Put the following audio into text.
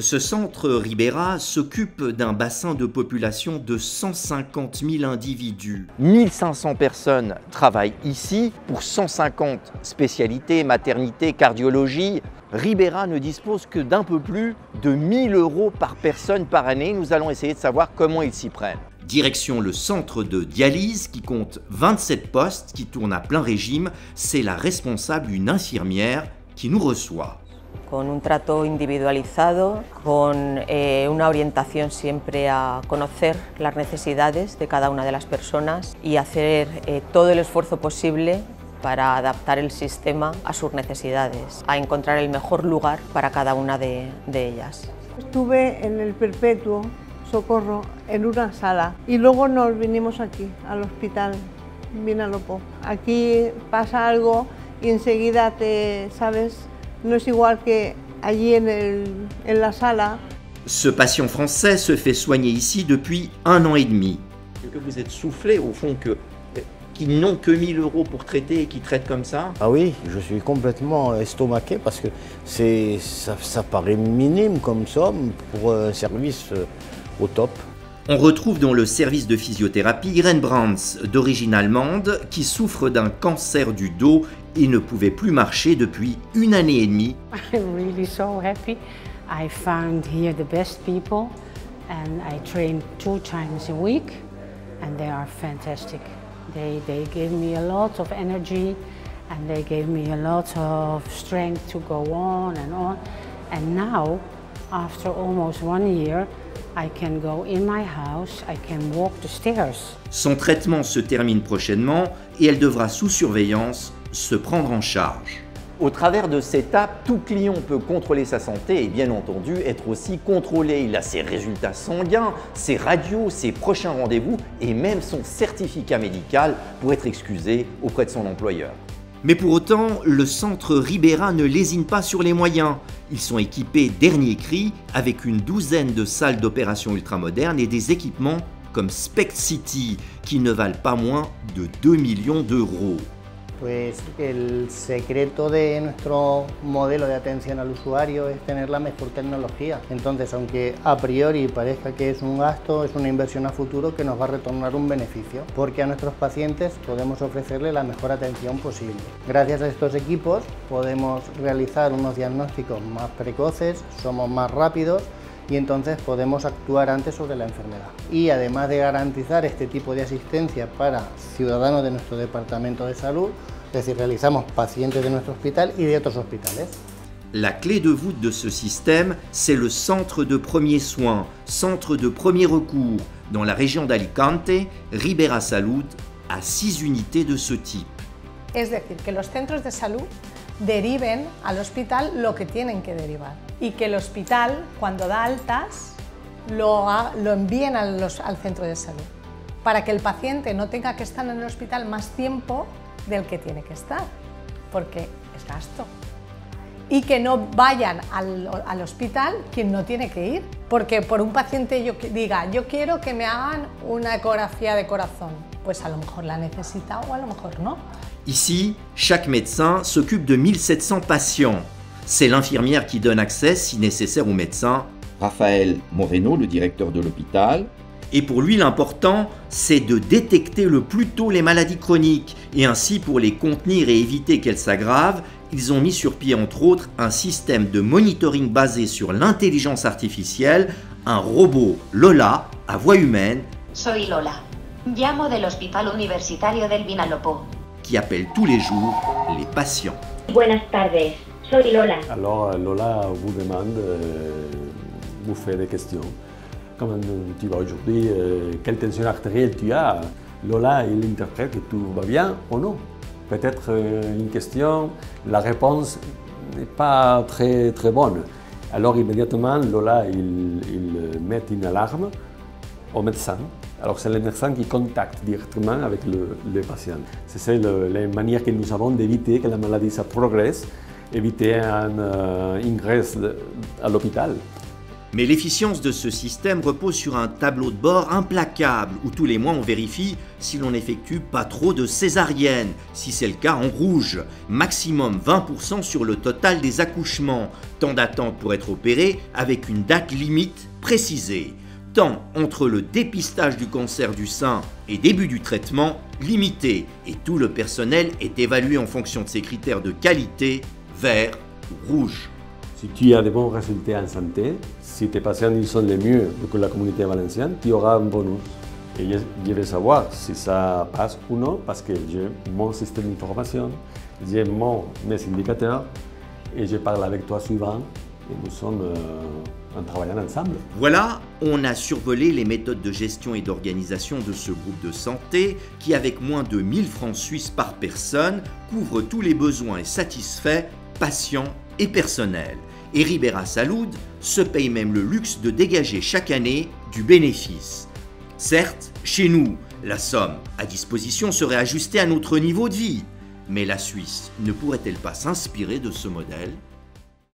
Ce centre Ribera s'occupe d'un bassin de population de 150 000 individus. 1500 personnes travaillent ici pour 150 spécialités, maternité, cardiologie. Ribera ne dispose que d'un peu plus de 1 000 € par personne par année. Nous allons essayer de savoir comment ils s'y prennent. Direction le centre de dialyse qui compte 27 postes, qui tourne à plein régime. C'est la responsable, une infirmière, qui nous reçoit. Con un trato individualizado, con una orientación siempre a conocer las necesidades de cada una de las personas y hacer todo el esfuerzo posible para adaptar el sistema a sus necesidades, a encontrar el mejor lugar para cada una de ellas. Estuve en el Perpetuo Socorro en una sala y luego nos vinimos aquí, al hospital Vinalopó. Aquí pasa algo y enseguida sabes. No es igual que allí en la sala. Ce patient français se fait soigner ici depuis 1 an et demi. Que vous êtes soufflé au fond qu'ils n'ont que 1 000 € pour traiter et qui traitent comme ça? Ah oui, je suis complètement estomaqué parce que ça paraît minime comme somme pour un service au top. On retrouve dans le service de physiothérapie Irène Brands, d'origine allemande, qui souffre d'un cancer du dos et ne pouvait plus marcher depuis 1 année et demie. I'm really so happy. I found here the best people and I train 2 times a week and they are fantastic. They gave me a lot of energy and they gave me a lot of strength to go on. And now, after almost 1 year, I can go in my house, I can walk the stairs. Son traitement se termine prochainement et elle devra sous surveillance se prendre en charge. Au travers de cette app, tout client peut contrôler sa santé et bien entendu être aussi contrôlé. Il a ses résultats sanguins, ses radios, ses prochains rendez-vous et même son certificat médical pour être excusé auprès de son employeur. Mais pour autant, le centre Ribera ne lésine pas sur les moyens. Ils sont équipés dernier cri avec une 12aine de salles d'opération ultramodernes et des équipements comme SPECT City qui ne valent pas moins de 2 millions d'euros. Pues el secreto de nuestro modelo de atención al usuario es tener la mejor tecnología. Entonces, aunque a priori parezca que es un gasto, es una inversión a futuro que nos va a retornar un beneficio, porque a nuestros pacientes podemos ofrecerle la mejor atención posible. Gracias a estos equipos podemos realizar unos diagnósticos más precoces, somos más rápidos y entonces podemos actuar antes sobre la enfermedad. Y además de garantizar este tipo de asistencia para ciudadanos de nuestro departamento de salud, es decir, realizamos pacientes de nuestro hospital y de otros hospitales. La clé de voûte de ce système, c'est le centre de premiers soins, centre de premier recours. Dans la région d'Alicante, Ribera Salud a 6 unités de ce type. Es decir, que los centros de salud deriven al hospital lo que tienen que derivar y que el hospital, cuando da altas, lo envíen al centro de salud para que el paciente no tenga que estar en el hospital más tiempo del que tiene que estar, porque es gasto. Y que no vayan al hospital quien no tiene que ir, porque por un paciente yo quiero que me hagan una ecografía de corazón, pues a lo mejor la necesita o a lo mejor no. Ici, chaque médecin s'occupe de 1700 patients. C'est l'infirmière qui donne accès, si nécessaire, au médecin, Raphaël Moreno, le directeur de l'hôpital. Et pour lui, l'important, c'est de détecter le plus tôt les maladies chroniques. Et ainsi, pour les contenir et éviter qu'elles s'aggravent, ils ont mis sur pied, entre autres, un système de monitoring basé sur l'intelligence artificielle, un robot Lola à voix humaine. Soy Lola. Llamo del Hospital Universitario del Vinalopó. Qui appelle tous les jours les patients. Buenas tardes, soy Lola. Alors Lola vous demande, vous fait des questions. Comment tu vas aujourd'hui? Quelle tension artérielle tu as? Lola, il interprète que tout va bien ou non. Peut-être une question, la réponse n'est pas très bonne. Alors immédiatement, Lola, il met une alarme au médecin. Alors c'est le médecin qui contacte directement avec le patient. C'est la manière que nous avons d'éviter que la maladie ça progresse, éviter un ingress à l'hôpital. Mais l'efficience de ce système repose sur un tableau de bord implacable où tous les mois on vérifie si l'on n'effectue pas trop de césariennes, si c'est le cas en rouge, maximum 20% sur le total des accouchements, temps d'attente pour être opéré avec une date limite précisée, temps entre le dépistage du cancer du sein et début du traitement limité, et tout le personnel est évalué en fonction de ces critères de qualité, vert ou rouge. Si tu as de bons résultats en santé, si tes patients ils sont les mieux que la communauté valencienne, tu auras un bonus. Et je vais savoir si ça passe ou non parce que j'ai mon système d'information, j'ai mes indicateurs et je parle avec toi souvent et nous sommes en travaillant ensemble. Voilà, on a survolé les méthodes de gestion et d'organisation de ce groupe de santé qui, avec moins de 1000 francs suisses par personne, couvre tous les besoins et satisfait patients et personnel. Et Ribera Salud se paye même le luxe de dégager chaque année du bénéfice. Certes, chez nous, la somme à disposition serait ajustée à notre niveau de vie. Mais la Suisse ne pourrait-elle pas s'inspirer de ce modèle ?